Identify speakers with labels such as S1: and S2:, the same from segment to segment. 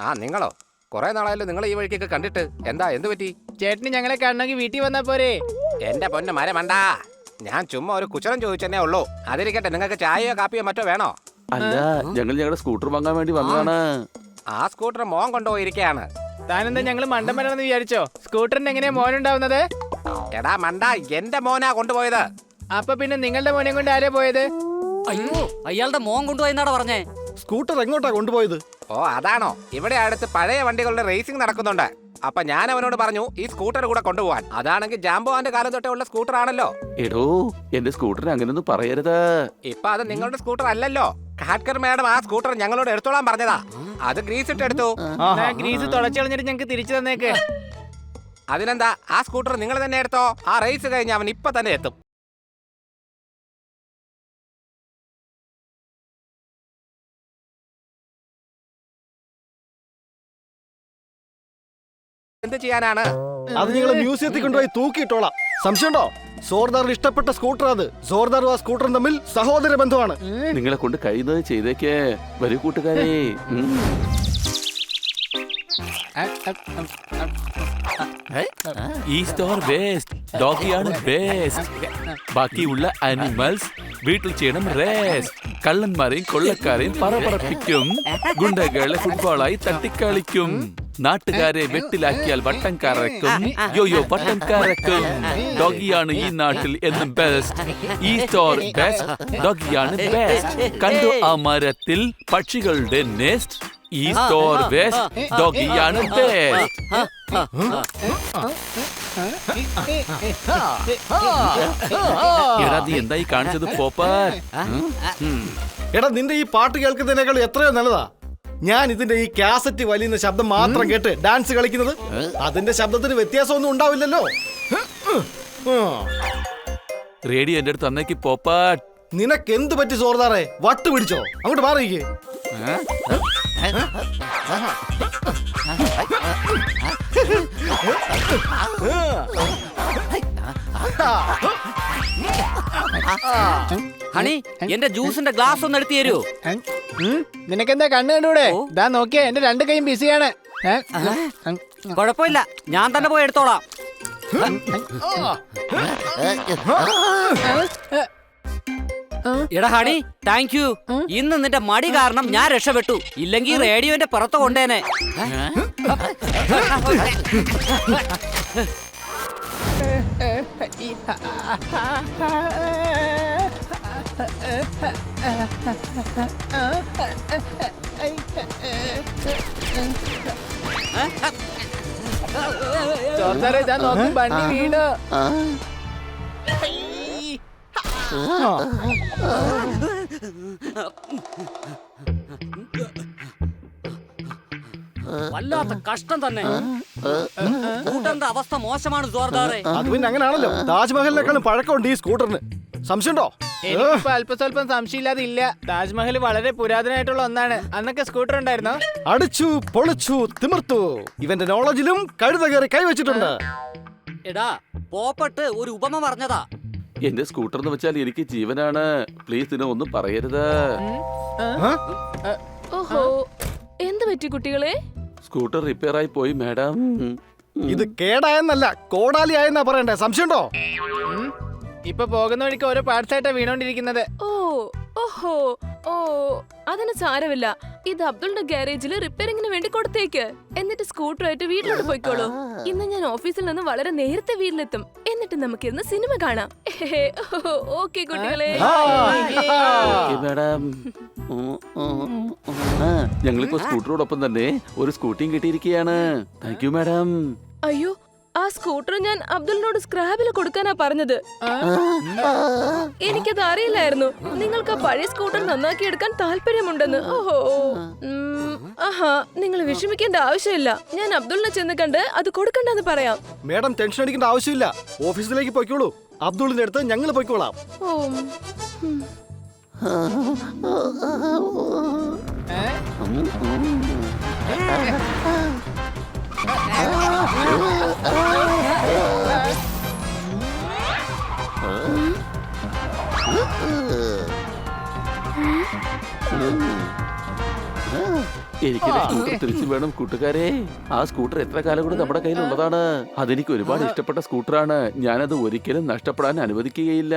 S1: ആ നിങ്ങളോ? കുറെ നാളായാലും നിങ്ങൾ ഈ വഴിക്കൊക്കെ കണ്ടിട്ട്. എന്താ, എന്ത് പറ്റി?
S2: ചേട്ടന് ഞങ്ങളെ കാണണമെങ്കിൽ വീട്ടിൽ വന്നാ പോരെ?
S1: എന്റെ പൊന്ന് മരമണ്ടാ, ഞാൻ ചുമ്മാ ഒരു കുശലം ചോദിച്ചെന്നേ ഉള്ളൂ. അതിരിക്കട്ടെ, നിങ്ങൾക്ക് ചായയോ കാപ്പിയോ മറ്റോ വേണോ?
S3: അല്ല, ഞങ്ങളുടെ സ്കൂട്ടർ വാങ്ങാൻ വേണ്ടി വന്നതാണ്.
S1: ആ സ്കൂട്ടർ മോൻ കൊണ്ടുപോയിരിക്കയാണ്.
S2: താനെന്താ ഞങ്ങള് മണ്ടന്മാരാണെന്ന് വിചാരിച്ചോ? സ്കൂട്ടറിന് എങ്ങനെയാ മോനുണ്ടാവുന്നത്?
S1: എടാ മണ്ട, എന്റെ മോനാ കൊണ്ടുപോയത്.
S2: അപ്പൊ പിന്നെ നിങ്ങളുടെ മോനെ കൊണ്ട് ആരാ പോയത്?
S4: അയ്യോ, അയാളുടെ മോൻ കൊണ്ടുപോയെന്നാടാ പറഞ്ഞേ.
S5: സ്കൂട്ടർ എങ്ങോട്ടാ കൊണ്ടുപോയത്?
S1: ഓ അതാണോ? ഇവിടെ അടുത്ത് പഴയ വണ്ടികളുടെ റേസിംഗ് നടക്കുന്നുണ്ട്. അപ്പൊ ഞാൻ അവനോട് പറഞ്ഞു ഈ സ്കൂട്ടർ കൂടെ കൊണ്ടുപോവാൻ. അതാണെങ്കിൽ ജാംബോന്റെ കാലം തൊട്ടേ ഉള്ള സ്കൂട്ടർ ആണല്ലോ.
S3: എടോ, എന്റെ സ്കൂട്ടറിന് അങ്ങനെയൊന്നും പറയരുത്.
S1: ഇപ്പൊ അത് നിങ്ങളുടെ സ്കൂട്ടർ അല്ലല്ലോ. ഖാഡ്കർ മാഡം ആ സ്കൂട്ടർ ഞങ്ങളോട് എടുത്തോളാൻ പറഞ്ഞതാ. അത് ഗ്രീസ് ഇട്ട് എടുത്തു.
S2: ഗ്രീസ് തുടച്ചളഞ്ഞിട്ട് ഞങ്ങൾക്ക് തിരിച്ചു തന്നേക്ക്.
S1: അതിനെന്താ, ആ സ്കൂട്ടർ നിങ്ങൾ തന്നെ എടുത്തോ. ആ റേസ് കഴിഞ്ഞ് അവൻ ഇപ്പൊ തന്നെ എത്തും. എന്ത് ചെയ്യാനാണ്?
S5: അത് നിങ്ങൾ മ്യൂസിയത്തിൽ കൊണ്ടുപോയി തൂക്കിയിട്ടോളാം. സംശയമുണ്ടോ? സോർദാറിന് ഇഷ്ടപ്പെട്ട സ്കൂട്ടർ അത്. സോർദാറും ആ സ്കൂട്ടറും തമ്മിൽ സഹോദര ബന്ധമാണ്.
S3: നിങ്ങളെ കൊണ്ട് കഴിയുന്നത് ചെയ്തേക്കേ. വരൂ കൂട്ടുകാരെ.
S6: ഈസ്റ്റ് ഓർ വെസ്റ്റ്, ഡോഗിയാണ് ബെസ്റ്റ്. ബാക്കിയുള്ള അനിമൽസ് വീട്ടിൽ ചെയ്യണം റെസ്റ്റ്. കള്ളന്മാരെയും കൊള്ളക്കാരെയും പറപ്പിക്കും. ഗുണ്ടകളെ ഫുട്ബോളായി തട്ടിക്കളിക്കും. നാട്ടുകാരെ വെട്ടിലാക്കിയാൽ വട്ടം കറക്കും. യോയോ വട്ടം കറക്കും. ഡോഗിയാണ് ഈ നാട്ടിൽ എന്നും ബെസ്റ്റ്. ഈസ്റ്റ് ഓർ വെസ്റ്റ്, ഡോഗിയാണ് ബെസ്റ്റ്. കണ്ടു ആ മരത്തിൽ പക്ഷികളുടെ നെസ്റ്റ്. ഈസ്റ്റ് ഓർ വെസ്റ്റ്, ഡോഗിയാണ് ബെസ്റ്റ്. എടാ നീ എന്തായി കാണിച്ചത് പോപ്പർ?
S5: എടാ, നിന്റെ ഈ പാട്ട് കേൾക്കുന്നതിനേക്കാൾ എത്രയോ നല്ലതാ ഞാൻ ഇതിന്റെ ഈ കാസറ്റ് വലിയുന്ന ശബ്ദം മാത്രം കേട്ട് ഡാൻസ് കളിക്കുന്നത്. അതിന്റെ ശബ്ദത്തിന് വ്യത്യാസമൊന്നും ഉണ്ടാവില്ലല്ലോ.
S6: റേഡിയോ എന്റെ അടുത്ത് തന്നേക്ക് പോപ്പർ.
S5: നിനക്ക് എന്ത് പറ്റി സോർദാറെ? വട്ട് പിടിച്ചോ? അങ്ങോട്ട് മാറിയിക്കേ.
S4: ഹണി, എന്റെ ജ്യൂസിന്റെ ഗ്ലാസ് ഒന്ന് എടുത്തു തരൂ.
S2: നിനക്കെന്താ കണ്ണ് കണ്ടൂടെ? ഇതാ നോക്കിയേ, എന്റെ രണ്ട് കൈയും ബിസിയാണ്.
S4: കുഴപ്പമില്ല, ഞാൻ തന്നെ പോയി എടുത്തോളാം. എടാ ഹണി, താങ്ക് യു. ഇന്ന് നിന്റെ മടി കാരണം ഞാൻ രക്ഷപ്പെട്ടു. ഇല്ലെങ്കിൽ റേഡിയോന്റെ പുറത്ത് കൊണ്ടേനെ.
S2: സോർദാറെ, ഇതാ നോക്ക്, വണ്ടി വീണ്.
S4: വല്ലാത്ത കഷ്ടം തന്നെ. സ്കൂട്ടറിന്റെ അവസ്ഥ മോശമാണ് സോർദാറെ.
S5: അത് പിന്നെ അങ്ങനെയാണല്ലോ. താജ്മഹലിനേക്കാളും പഴക്കമുണ്ട് ഈ സ്കൂട്ടറിന്. സംശയമുണ്ടോ?
S2: എനിക്കിപ്പോ അല്പസ്വല്പം സംശയമില്ലാതെ ഇല്ല. താജ്മഹൽ വളരെ പുരാതനമായിട്ടുള്ള ഒന്നാണ്. അന്നൊക്കെ സ്കൂട്ടർ ഉണ്ടായിരുന്നോ?
S5: അടിച്ചു പൊളിച്ചു തിമിർത്തു. ഇവന്റെ നോളജിലും കഴുത കയറി കൈവച്ചിട്ടുണ്ട്.
S4: എടാ പോപ്പട്ട് ഒരു ഉപമ പറഞ്ഞതാ.
S3: എന്റെ സ്കൂട്ടർ എന്ന് വെച്ചാൽ എനിക്ക് ജീവനാണ്. പ്ലീസ് ഇതിനെ ഒന്നും പറയരുത്.
S7: ഓഹോ, എന്ത് പറ്റി കുട്ടികളെ?
S3: സ്കൂട്ടർ റിപ്പയർ ആയി പോയി മാഡം.
S5: ഇത് കേടായെന്നല്ല, കോടാലിയായെന്നാ പറയണ്ടേ. സംശയമുണ്ടോ?
S2: ഇപ്പൊ പോകുന്ന വഴിക്ക് ഓരോ പാർട്സ് ആയിട്ടാ വീണോണ്ടിരിക്കുന്നത്.
S7: ഓഹോ, ഓ, അതിന് സാരമില്ല. ഇത് അബ്ദുളിന്റെ ഗാരേജിൽ റിപ്പയറിംഗിന് വേണ്ടി കൊടുത്തേക്ക്. എന്നിട്ട് സ്കൂട്ടറായിട്ട് വീട്ടിലോട്ട് പോയിക്കോളൂ. ഇന്ന് ഞാൻ ഓഫീസിൽ നിന്ന് വളരെ നേരത്തെ വീട്ടിലെത്തും. എന്നിട്ട് നമുക്ക് ഇന്ന് സിനിമ കാണാം. ഓക്കെ കുട്ടികളെ.
S3: മാഡം, ഞങ്ങളിപ്പോ സ്കൂട്ടറോടൊപ്പം തന്നെ ഒരു സ്കൂട്ടിയും കിട്ടിയിരിക്കുകയാണ്. Thank you madam.
S7: അയ്യോ, ആ സ്കൂട്ടർ ഞാൻ അബ്ദുളിനോട് സ്ക്രാബിൽ കൊടുക്കാനാ പറഞ്ഞത്. എനിക്കത് അറിയില്ലായിരുന്നു. നിങ്ങൾക്ക് ആ പഴയ സ്കൂട്ടർ നന്നാക്കി എടുക്കാൻ താല്പര്യമുണ്ടെന്ന്. ഓഹോ, ആഹാ, നിങ്ങൾ വിഷമിക്കേണ്ട ആവശ്യമില്ല. ഞാൻ അബ്ദുളിനെ ചെന്ന് കണ്ട് അത് കൊടുക്കണ്ടെന്ന് പറയാം.
S5: മേഡം ടെൻഷൻ അടിക്കേണ്ട ആവശ്യമില്ല. ഓഫീസിലേക്ക് പോയിക്കോളൂ. അബ്ദുളിന്റെ അടുത്ത് ഞങ്ങൾ പോയിക്കോളാം.
S3: എനിക്കൊരു സ്കൂട്ടർ തിരിച്ചു വേണം കൂട്ടുകാരെ. ആ സ്കൂട്ടർ എത്ര കാലം കൂടെ നമ്മുടെ കയ്യിലുള്ളതാണ്. അതെനിക്ക് ഒരുപാട് ഇഷ്ടപ്പെട്ട സ്കൂട്ടറാണ്. ഞാനത് ഒരിക്കലും നഷ്ടപ്പെടാൻ അനുവദിക്കുകയില്ല.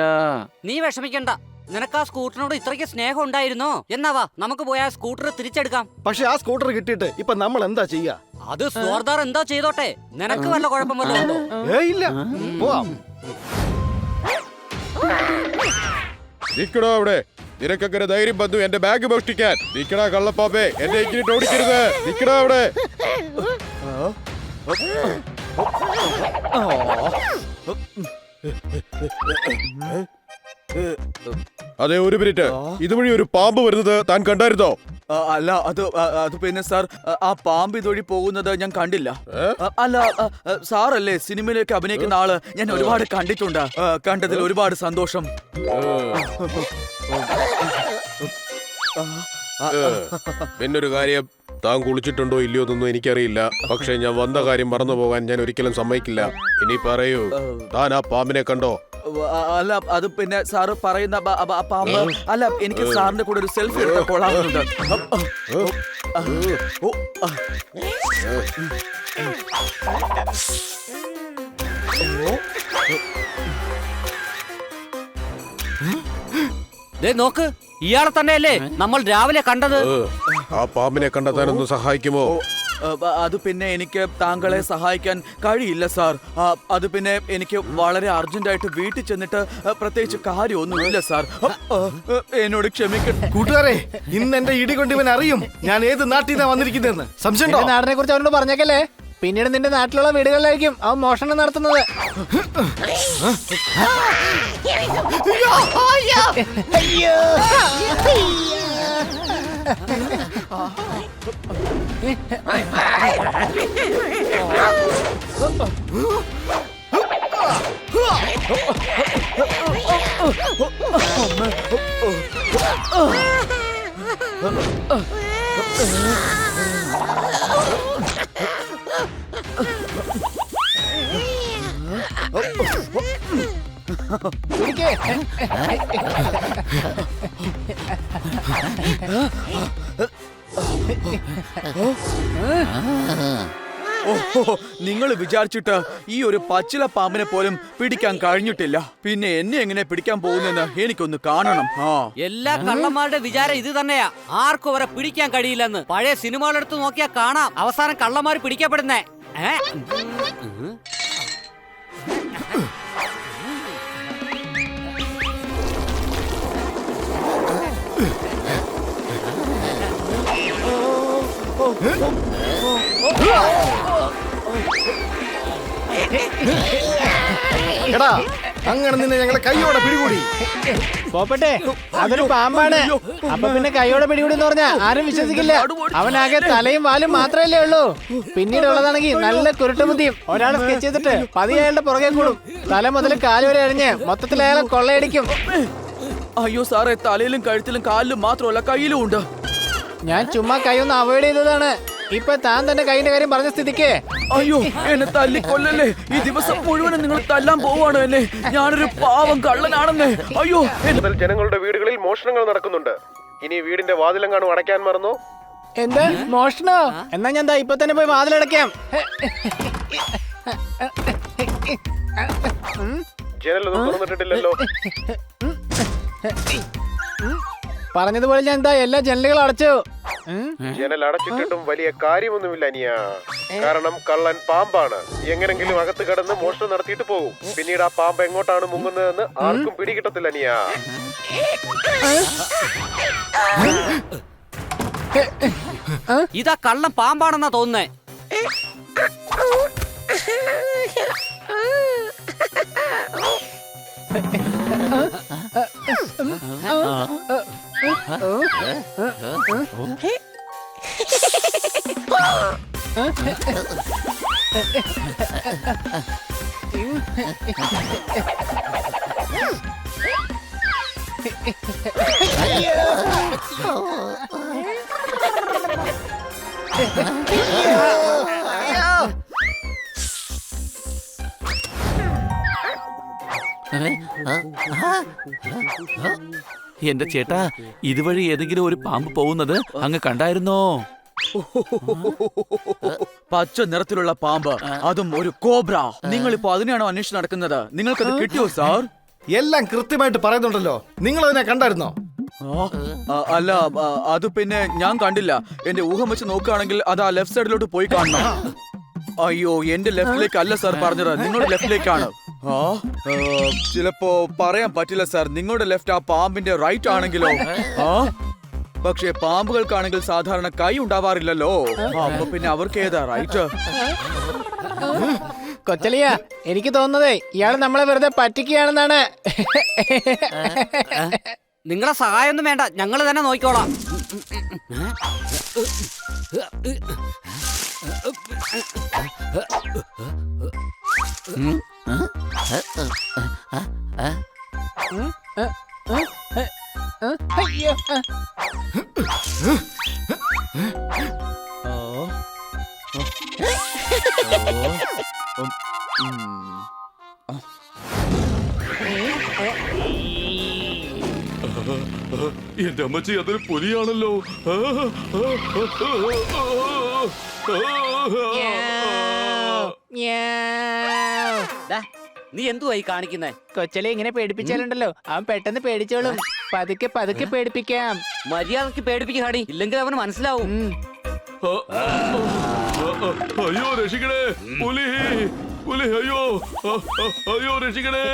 S4: നീ വിഷമിക്കണ്ട. നിനക്ക് ആ സ്കൂട്ടറിനോട് ഇത്രയ്ക്ക് സ്നേഹം ഉണ്ടായിരുന്നോ? എന്നാവാ നമുക്ക് പോയി ആ സ്കൂട്ടർ തിരിച്ചെടുക്കാം.
S5: പക്ഷെ ആ സ്കൂട്ടർ കിട്ടിയിട്ട് ഇപ്പൊ നമ്മൾ എന്താ ചെയ്യാ?
S4: അത് സ്വർദാർ എന്താ ചെയ്തോട്ടെ, നിനക്ക് വല്ല കുഴപ്പം വല്ലതും ഉണ്ടോ?
S5: ഇല്ല, പോവാം.
S8: നിക്കടോ അവിടെ. നിനക്കങ്ങനെ ധൈര്യം വന്നു എന്റെ ബാഗ് മോഷ്ടിക്കാൻ? നിക്കടാ കള്ളപ്പാപ്പേ, എന്നെ ഇങ്ങനെ ഓടിക്കരുത്. നിക്കടാ അവിടെ. അതെ, ഒരു മിനിറ്റ്. ഇതുവഴി ഒരു പാമ്പ് വരുന്നത് താൻ കണ്ടായിരുന്നോ?
S9: അല്ല, അത് പിന്നെ സാർ, ആ പാമ്പ് ഇതുവഴി പോകുന്നത് ഞാൻ കണ്ടില്ല. അല്ല, സാറല്ലേ സിനിമയിലേക്ക് അഭിനയിക്കുന്ന ആള്? ഞാൻ ഒരുപാട് കണ്ടിട്ടുണ്ട്. കണ്ടതിൽ ഒരുപാട് സന്തോഷം.
S8: പിന്നൊരു കാര്യം, താൻ കുളിച്ചിട്ടുണ്ടോ ഇല്ലയോ എന്നൊന്നും എനിക്കറിയില്ല. പക്ഷെ ഞാൻ വന്ന കാര്യം മറന്നു പോകാൻ ഞാൻ ഒരിക്കലും സമ്മതിക്കില്ല. ഇനി പറയൂ, താൻ ആ പാമ്പിനെ കണ്ടോ?
S9: അല്ല, അത് പിന്നെ സാറ് പറയുന്ന പാമ്പ് അല്ല. എനിക്ക് സാറിന്റെ കൂടെ ഒരു സെൽഫി എടുത്ത കൊള്ളാവുന്നുണ്ട്.
S4: നോക്ക്, ഇയാളെ തന്നെയല്ലേ നമ്മൾ രാവിലെ കണ്ടത്?
S8: ആ പാമ്പിനെ കണ്ടെത്താനൊന്ന് സഹായിക്കുമോ?
S9: അത് പിന്നെ എനിക്ക് താങ്കളെ സഹായിക്കാൻ കഴിയില്ല സാർ. അത് പിന്നെ എനിക്ക് വളരെ അർജന്റായിട്ട് വീട്ടിൽ ചെന്നിട്ട് പ്രത്യേകിച്ച് കാര്യമൊന്നുമില്ല സാർ. എന്നോട് ക്ഷമിക്കണം
S5: കൂട്ടുകാരെ. ഇന്ന് എന്റെ ഇടി കൊണ്ട് ഇവൻ അറിയും ഞാൻ ഏത് നാട്ടിൽ നിന്നാ വന്നിരിക്കുന്നതെന്ന്. സംശയം
S2: നിന്റെ നാടിനെ കുറിച്ച് അവനോട് പറഞ്ഞേക്കല്ലേ. പിന്നീട് നിന്റെ നാട്ടിലുള്ള വീടുകളിലായിരിക്കും അവൻ മോഷണം നടത്തുന്നത്.
S9: നിങ്ങൾ വിചാരിച്ചിട്ട് ഈ ഒരു പച്ചില പാമ്പിനെ പോലും പിടിക്കാൻ കഴിഞ്ഞിട്ടില്ല. പിന്നെ എന്നെ എങ്ങനെ പിടിക്കാൻ പോകുന്നെന്ന് എനിക്കൊന്ന് കാണണം.
S4: എല്ലാ കള്ളന്മാരുടെ വിചാരം ഇത് തന്നെയാ. ആർക്കും അവരെ പിടിക്കാൻ കഴിയില്ലെന്ന്. പഴയ സിനിമകളെടുത്ത് നോക്കിയാൽ കാണാം അവസാനം കള്ളന്മാർ പിടിക്കപ്പെടുന്നേ.
S5: എടാ, അങ്ങനെ നിന്നെ ഞങ്ങളെ കൈയോടെ പിടികൂടി.
S2: പോപ്പട്ടെ, അതൊരു പാമ്പാണ്. അപ്പൊ പിന്നെ കൈയോടെ പിടികൂടി എന്ന് പറഞ്ഞാ ആരും വിശ്വസിക്കില്ല. അവനാകെ തലയും വാലും മാത്രമല്ലേ ഉള്ളൂ. പിന്നീട് ഉള്ളതാണെങ്കിൽ നല്ല കുരുട്ടുബുദ്ധിയും. ഒരാളെ സ്കെച്ച് ചെയ്തിട്ട് പതിയെ അയാളുടെ പുറകെ കൂടും. തല മുതൽ കാല് വരെ അഴിഞ്ഞ് മൊത്തത്തിൽ അയാളെ കൊള്ളയടിക്കും.
S9: അയ്യോ സാറേ, തലയിലും കഴുത്തിലും കാലിലും മാത്രമല്ല കയ്യിലും ഉണ്ട്.
S2: ഞാൻ ചുമ്മാ കൈ ഒന്ന് അവോയ്ഡ് ചെയ്തതാണ്. ഇപ്പൊ താൻ തന്നെ കൈന്റെ കാര്യം പറഞ്ഞ സ്ഥിതിക്ക്
S9: അയ്യോ, എന്നെ തല്ലിക്കൊല്ലല്ലേ. ഈ ദിവസം മുഴുവനും നിങ്ങൾ തല്ലാൻ പോവാണ് എന്നെ. ഞാനൊരു പാവം കള്ളനാണെന്നേ. അയ്യോ,
S8: ജനങ്ങളുടെ വീടുകളിൽ മോഷണങ്ങൾ നടക്കുന്നുണ്ട്. ഇനി വീടിന്റെ വാതിലെങ്ങാനും അടയ്ക്കാൻ മറന്നോ?
S2: എന്താ മോഷണോ? എന്നാ ഞാൻ ഇപ്പൊ തന്നെ പോയി വാതിലടയ്ക്കാം.
S8: ജനലൊന്നും തുറന്നിട്ടില്ലല്ലോ.
S2: പറഞ്ഞതുപോലെ ഞാൻ എല്ലാ ജനലുകളും അടച്ചു.
S8: ജനൽ അടച്ചിട്ടിട്ടും വലിയ കാര്യമൊന്നുമില്ല അനിയ. കാരണം കള്ളൻ പാമ്പാണ്. എങ്ങനെങ്കിലും അകത്ത് കടന്ന് മോഷണം നടത്തിയിട്ട് പോകും. പിന്നീട് ആ പാമ്പ് എങ്ങോട്ടാണ് മുങ്ങുന്നതെന്ന് ആർക്കും പിടികിട്ടത്തില്ല അനിയ.
S4: ഇതാ കള്ളം പാമ്പാണെന്നാ തോന്നുന്നേ.
S6: എന്റെ ചേട്ടാ, ഇതുവഴി ഏതെങ്കിലും ഒരു പാമ്പ് പോകുന്നത് അങ്ങ് കണ്ടായിരുന്നോ?
S9: പച്ച നിറത്തിലുള്ള പാമ്പ്, അതും ഒരു കോബ്ര. നിങ്ങൾ ഇപ്പൊ അതിനെയാണോ അന്വേഷിച്ച് നടക്കുന്നത്? നിങ്ങൾക്കത് കിട്ടിയോ സാർ?
S5: എല്ലാം കൃത്യമായിട്ട് പറയുന്നുണ്ടല്ലോ. നിങ്ങൾ അതിനെ കണ്ടായിരുന്നോ?
S9: അല്ല, അത് പിന്നെ ഞാൻ കണ്ടില്ല. എന്റെ ഊഹം വെച്ച് നോക്കുകയാണെങ്കിൽ അത് ആ ലെഫ്റ്റ് സൈഡിലോട്ട് പോയി കാണണം. അയ്യോ, എന്റെ ലെഫ്റ്റിലേക്ക് അല്ല സാർ പറഞ്ഞത്, നിങ്ങളുടെ ലെഫ്റ്റിലേക്കാണ്. ചിലപ്പോ പറയാൻ പറ്റില്ല സാർ. നിങ്ങളുടെ ലെഫ്റ്റ് ആ പാമ്പിന്റെ റൈറ്റ് ആണെങ്കിലോ? പക്ഷേ പാമ്പുകൾക്കാണെങ്കിൽ സാധാരണ കൈ ഉണ്ടാവാറില്ലല്ലോ. അപ്പൊ പിന്നെ അവർക്ക് ഏതാ റൈറ്റ്?
S2: കൊച്ചലിയ, എനിക്ക് തോന്നുന്നതേ ഇയാള് നമ്മളെ വെറുതെ പറ്റിക്കുകയാണെന്നാണ്.
S4: നിങ്ങളെ സഹായമൊന്നും വേണ്ട, ഞങ്ങൾ തന്നെ നോക്കിക്കോളാം.
S2: അയ്യോ.
S6: എന്റെ അമ്മച്ചി, അതൊരു പുലിയാണല്ലോ.
S4: നീ എന്തുവായി കാണിക്കുന്നേ?
S2: കൊച്ചലെ ഇങ്ങനെ പേടിപ്പിച്ചാലുണ്ടല്ലോ അവൻ പെട്ടെന്ന് പേടിച്ചോളും. പതുക്കെ പതുക്കെ പേടിപ്പിക്കാം.
S4: മര്യാദക്ക് പേടിപ്പിക്കാടി, ഇല്ലെങ്കിൽ അവന് മനസ്സിലാവും.
S6: അയ്യോ രക്ഷിക്കണേ, പുലി പുലി, അയ്യോ അയ്യോ രക്ഷിക്കണേ.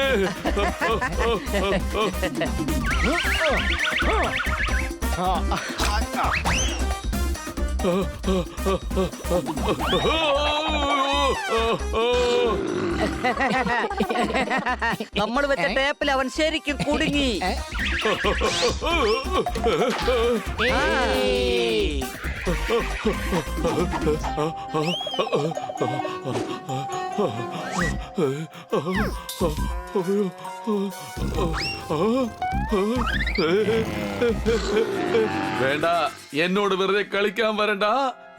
S4: നമ്മൾ വെച്ച ടേപ്പിൽ അവൻ ശരിക്കും കുടുങ്ങി.
S6: വേണ്ട, എന്നോട് വെറുതെ കളിക്കാൻ വരണ്ട.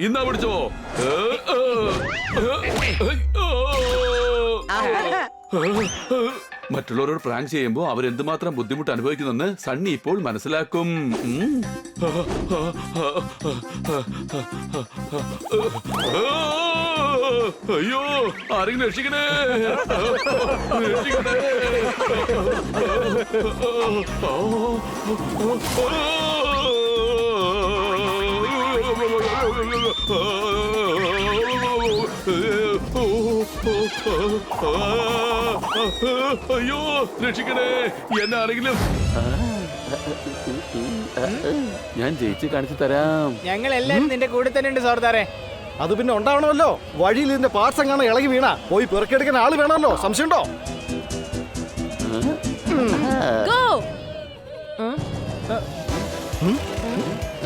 S6: ഇന്നാ പിടിച്ചോ. മറ്റുള്ളവരോട് പ്രാങ്ക് ചെയ്യുമ്പോ അവരെന്തുമാത്രം ബുദ്ധിമുട്ട് അനുഭവിക്കുന്നെന്ന് സണ്ണി ഇപ്പോൾ മനസ്സിലാക്കും. അയ്യോ, ആരെങ്കിലും രക്ഷിക്കണേ, രക്ഷിക്കണേ. അയ്യോ രക്ഷിക്കണേ, എന്നെ ആരെങ്കിലും.
S3: ഞാൻ ജയിച്ച് കാണിച്ചു തരാം.
S2: ഞങ്ങൾ എല്ലാരും നിന്റെ കൂടെ തന്നെ ഉണ്ട് സർദാറെ.
S5: അത് പിന്നെ ഉണ്ടാവണമല്ലോ. വഴിയിൽ ഇതിന്റെ പാർട്സ് എങ്ങാണ് ഇളകി വീണ പോയി പെറുക്കിയെടുക്കാൻ ആള് വേണമല്ലോ. സംശയമുണ്ടോ?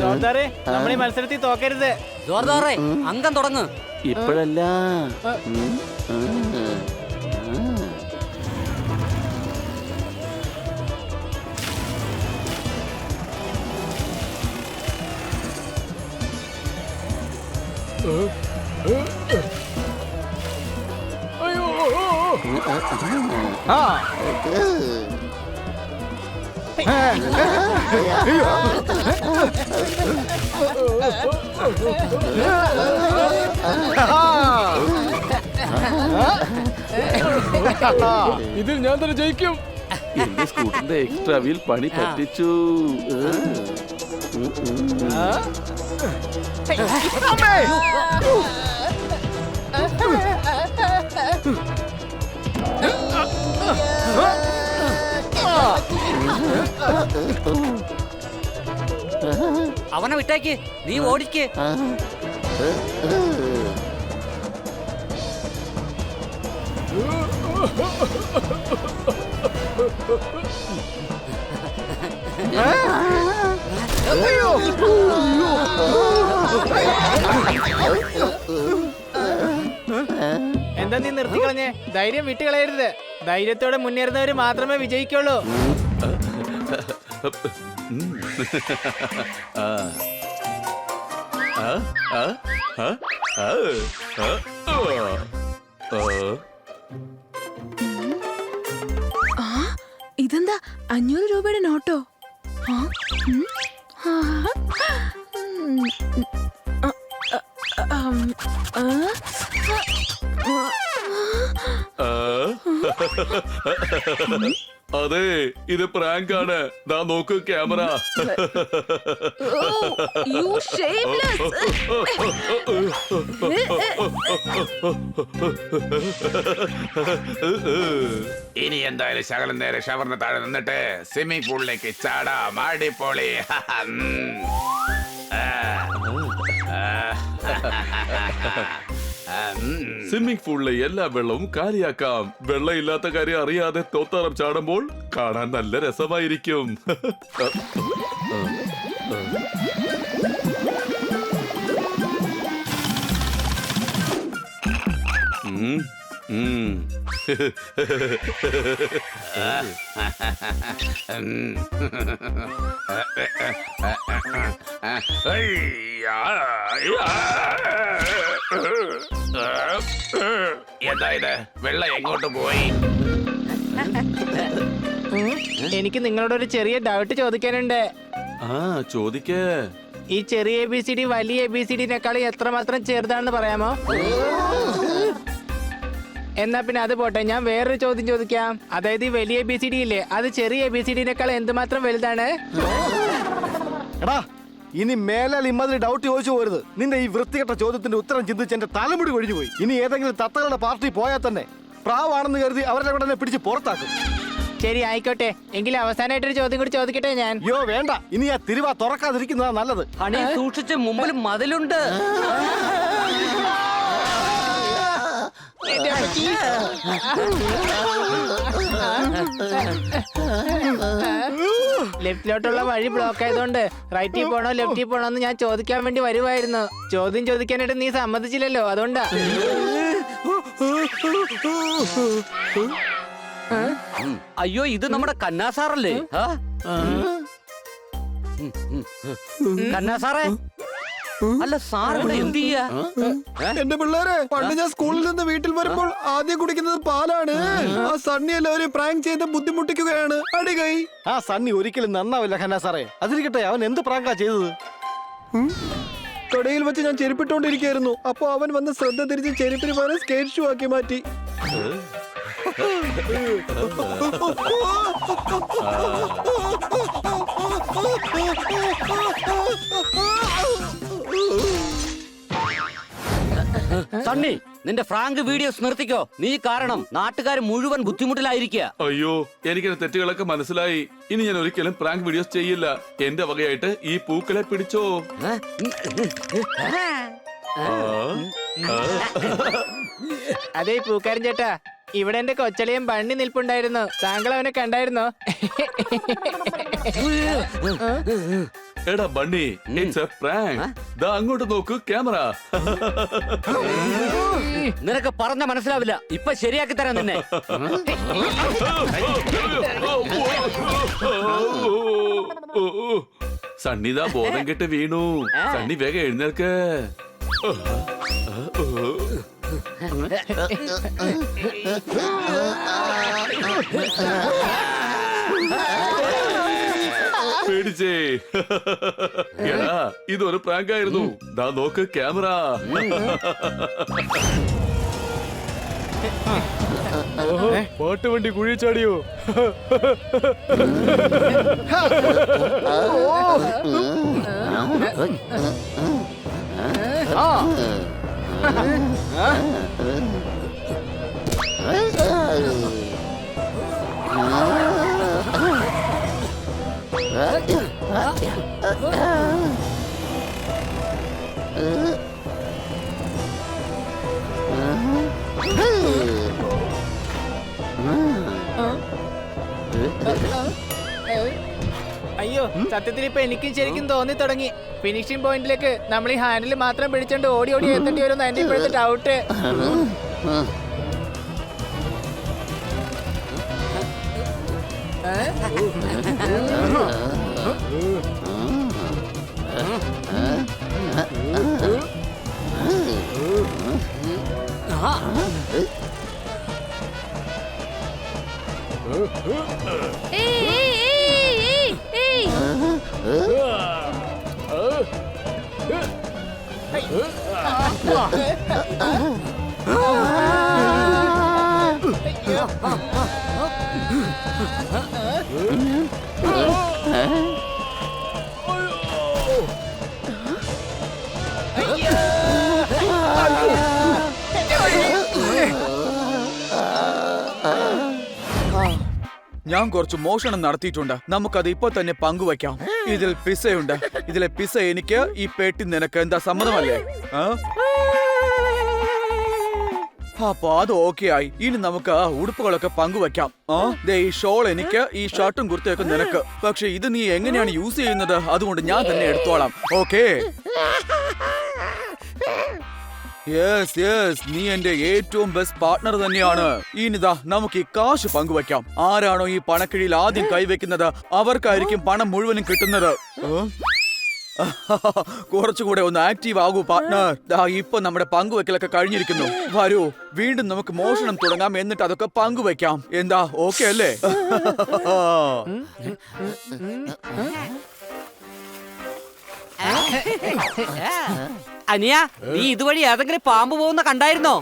S2: സർദാറെ, നമ്മൾ ഈ മത്സരത്തിൽ തോക്കരുത്.
S4: ജോർദാറെ, അംഗം തുടങ്ങ്.
S3: ഇപ്പോഴല്ല.
S5: ഇതിൽ ഞാൻ തന്നെ ജയിക്കും.
S3: എന്റെ സ്കൂട്ടറിന്റെ എക്സ്ട്രാ വീൽ പണി പറ്റിച്ചു.
S4: അവനെ വിട്ടേക്ക്, നീ ഓടിക്ക്.
S2: എന്താ നീ നിർത്തിക്കളഞ്ഞേ? ധൈര്യം വിട്ടുകളയരുത്. ധൈര്യത്തോടെ മുന്നേറുന്നവര് മാത്രമേ വിജയിക്കുള്ളൂ.
S7: ഇതെന്താ 500 രൂപയുടെ നോട്ടോ?
S6: അതെ, ഇത് പ്രാങ്ക് ആണ്. ദാ നോക്ക് ക്യാമറ. ഇനി എന്തായാലും ശകലം നേരെ ഷവറിന് താഴെ നിന്നിട്ട് സ്വിമ്മിംഗ് പൂളിലേക്ക് ചാടാം. അടിപൊളി. സ്വിമ്മിംഗ് പൂളിലെ എല്ലാ വെള്ളവും കാലിയാക്കാം. വെള്ളമില്ലാത്ത കാര്യം അറിയാതെ തോത്താറം ചാടുമ്പോൾ കാണാൻ നല്ല രസമായിരിക്കും. എന്താ ഇത്? വെള്ളം എങ്ങോട്ട് പോയി?
S2: എനിക്ക് നിങ്ങളോട് ഒരു ചെറിയ ഡൗട്ട് ചോദിക്കാനുണ്ട്.
S6: ചോദിക്കേ.
S2: ഈ ചെറിയ ABCD വലിയ ABCDനേക്കാളും എത്രമാത്രം ചെറുതാണെന്ന് പറയാമോ? എന്നാ പിന്നെ അത് പോട്ടെ, ഞാൻ വേറൊരു ചോദ്യം ചോദിക്കാം. അതായത് ഈ വലിയ ABCD ഇല്ലേ, അത് ചെറിയ ABCDനേക്കാൾ എന്തുമാത്രം വലുതാണ്?
S5: എടാ, ഇനി മേലാൽ ഇമ്മാതിരി ഡൗട്ട് ചോദിച്ചു പോരുത്. നിന്റെ ഈ വൃത്തികെട്ട ചോദ്യത്തിന്റെ ഉത്തരം ചിന്തിച്ച് എന്റെ തലമുടി കൊഴിഞ്ഞു പോയി. ഇനി ഏതെങ്കിലും തത്തകളുടെ പാർട്ടി പോയാൽ തന്നെ പ്രാവാണെന്ന് കരുതി അവരുടെ കൂടെ എന്നെ പിടിച്ച് പുറത്താക്കും.
S2: ശരി, ആയിക്കോട്ടെ. എങ്കിലും അവസാനമായിട്ടൊരു ചോദ്യം കൂടി ചോദിക്കട്ടെ ഞാൻ.
S5: അയ്യോ വേണ്ട, ഇനി ആ തിരുവ തുറക്കാതിരിക്കുന്നതാ നല്ലത്.
S4: ഹണി സൂക്ഷിച്ച്, മുമ്പിൽ മതിലുണ്ട്.
S2: ലെഫ്റ്റിലോട്ടുള്ള വഴി ബ്ലോക്ക് ആയതുകൊണ്ട് റൈറ്റിൽ പോണോ ലെഫ്റ്റിൽ പോണോ എന്ന് ഞാൻ ചോദിക്കാൻ വേണ്ടി വരുമായിരുന്നു. ചോദ്യം ചോദിക്കാനായിട്ട് നീ സമ്മതിച്ചില്ലല്ലോ, അതുകൊണ്ടാ.
S4: അയ്യോ, ഇത് നമ്മുടെ കന്നാസാറല്ലേ? കന്നാസാറേ, അല്ല സാർ ഇവിടെ എന്ത് ചെയ്യാ?
S5: എന്റെ പിള്ളേരെ, പണ്ട് ഞാൻ സ്കൂളിൽ നിന്ന് വീട്ടിൽ വരുമ്പോൾ ആദ്യം കുടിക്കുന്നത് പാലാണ്. ആ സണ്ണി എല്ലാവരും പ്രാങ്ക് ചെയ്ത് ബുദ്ധിമുട്ടിക്കുകയാണ്. അടികൈ. ആ സണ്ണി ഒരിക്കലും നന്നാവില്ല ഖന്ന സാറേ. അതിരിക്കട്ടെ, അവൻ എന്ത് പ്രാങ്കാ ചെയ്തത്? കടയിൽ വെച്ച് ഞാൻ ചെരുപ്പിട്ടോണ്ടിരിക്കുകയായിരുന്നു. അപ്പൊ അവൻ വന്ന് ശ്രദ്ധ തിരിച്ച് ചെരുപ്പിന് പകരം സ്കേറ്റ് ഷൂ ആക്കി മാറ്റി.
S4: സണ്ണി, നിന്റെ ഫ്രാങ്ക് വീഡിയോസ് നിർത്തിക്കോ. നീ കാരണം നാട്ടുകാർ മുഴുവൻ ബുദ്ധിമുട്ടിലായിരിക്കുക.
S6: അയ്യോ, എനിക്ക് തെറ്റുകളൊക്കെ മനസ്സിലായി. ഇനി ഞാൻ ഒരിക്കലും പ്രാങ്ക് വീഡിയോസ് ചെയ്യില്ല. എന്റെ വകയായിട്ട് ഈ പൂക്കളെ പിടിച്ചോ.
S2: അതെ പൂക്കാരൻ ചേട്ടാ, ഇവിടെ എന്റെ കൊച്ചളിയൻ ബണ്ണി നിൽപ്പുണ്ടായിരുന്നു. താങ്കൾ അവനെ കണ്ടായിരുന്നോ?
S6: എടാ ബണ്ണി, ഇറ്റ്സ് എ പ്രാങ്ക്. ദാ അങ്ങോട്ട് നോക്കൂ ക്യാമറ.
S4: നിനക്ക് പറഞ്ഞ മനസ്സിലാവില്ല. ഇപ്പൊ ശരിയാക്കി തരാം നിന്നെ.
S6: സണ്ണിതാ ബോധം കെട്ട് വീണു. സണ്ണി വേഗം എഴുന്നേൽക്ക്. പേടിച്ചേ. എടാ, ഇതൊരു പ്രാങ്ക് ആയിരുന്നു. ദാ നോക്ക് ക്യാമറ.
S5: പാട്ടുവണ്ടി കുഴി ചാടിയോ?
S2: അയ്യോ, സത്യത്തിൽ ഇപ്പൊ എനിക്കും ശരിക്കും തോന്നി തുടങ്ങി. ഫിനിഷിംഗ് പോയിന്റിലേക്ക് നമ്മൾ ഈ ഹാൻഡിൽ മാത്രം പിടിച്ചോണ്ട് ഓടി ഓടി എത്തേണ്ടി വരും. എന്റെ ഇപ്പോഴത്തെ ഡൗട്ട്.
S9: ഞാൻ കുറച്ച് മോഷണം നടത്തിയിട്ടുണ്ട്. നമുക്കത് ഇപ്പൊ തന്നെ പങ്കുവയ്ക്കാം. ഇതിൽ പിസയുണ്ട്. ഇതിലെ പിസ എനിക്ക്, ഈ പെട്ടി നിനക്ക്. എന്താ സമ്മതമല്ലേ? അപ്പൊ അത് ഓക്കെ ആയി. ഇനി നമുക്ക് ഉടുപ്പുകളൊക്കെ പങ്കുവെക്കാം. ഈ ഷോൾ എനിക്ക്, ഈ ഷർട്ടും കുർത്തയൊക്കെ നിനക്ക്. പക്ഷെ ഇത് നീ എങ്ങനെയാണ് യൂസ് ചെയ്യുന്നത്? അതുകൊണ്ട് ഞാൻ തന്നെ എടുത്തോളാം. ഓക്കേ? യെസ് യെസ്, നീ എന്റെ ഏറ്റവും ബെസ്റ്റ് പാർട്ട്ണർ തന്നെയാണ്. ഇനിതാ നമുക്ക് ഈ കാശ് പങ്കുവെക്കാം. ആരാണോ ഈ പണക്കിഴിയിൽ ആദ്യം കൈവെക്കുന്നത് അവർക്കായിരിക്കും പണം മുഴുവനും കിട്ടുന്നത്. കുറച്ചുകൂടെ ഒന്ന് ആക്റ്റീവ് ആകൂ പാർട്ട്ണർ. ഇപ്പൊ നമ്മുടെ പങ്കുവെക്കലൊക്കെ കഴിഞ്ഞിരിക്കുന്നു. വരൂ, വീണ്ടും നമുക്ക് മോഷണം തുടങ്ങാം. എന്നിട്ട് അതൊക്കെ പങ്കുവെക്കാം. എന്താ, ഓക്കെ അല്ലേ?
S4: അനിയ, നീ ഇതുവഴി ഏതെങ്കിലും പാമ്പ് പോകുന്ന കണ്ടായിരുന്നോ?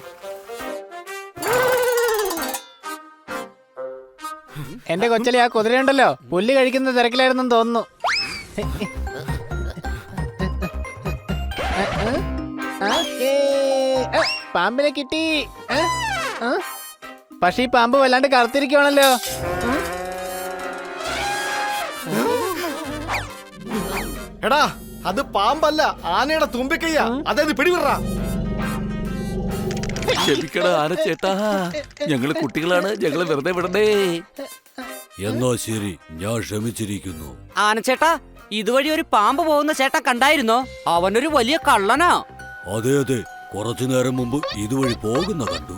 S2: എന്റെ കൊച്ചലി, ആ കുതിരയുണ്ടല്ലോ, പുല്ല് കഴിക്കുന്ന തിരക്കിലായിരുന്നെന്ന് തോന്നുന്നു. പാമ്പിനെ കിട്ടി. പക്ഷെ ഈ പാമ്പ് വല്ലാണ്ട് കറുത്തിരിക്കുവാണല്ലോ.
S5: എടാ, അത് പാമ്പല്ല, ആനയുടെ തുമ്പിക്കയ്യ. അതായത് പിടിവിട.
S6: ക്ഷമിക്കട ആനച്ചേട്ടാ, ഞങ്ങള് കുട്ടികളാണ്, ഞങ്ങള് വെറുതെ വിടണ്ടേ.
S10: എന്നാ ശരി, ഞാൻ ക്ഷമിച്ചിരിക്കുന്നു.
S4: ആനച്ചേട്ടാ, ഇതുവഴി ഒരു പാമ്പ് പോകുന്ന ചേട്ടൻ കണ്ടായിരുന്നോ? അവനൊരു വലിയ കള്ളനാ.
S10: അതെ അതെ, കുറച്ചു നേരം മുമ്പ് ഇതുവഴി പോകുന്ന കണ്ടു.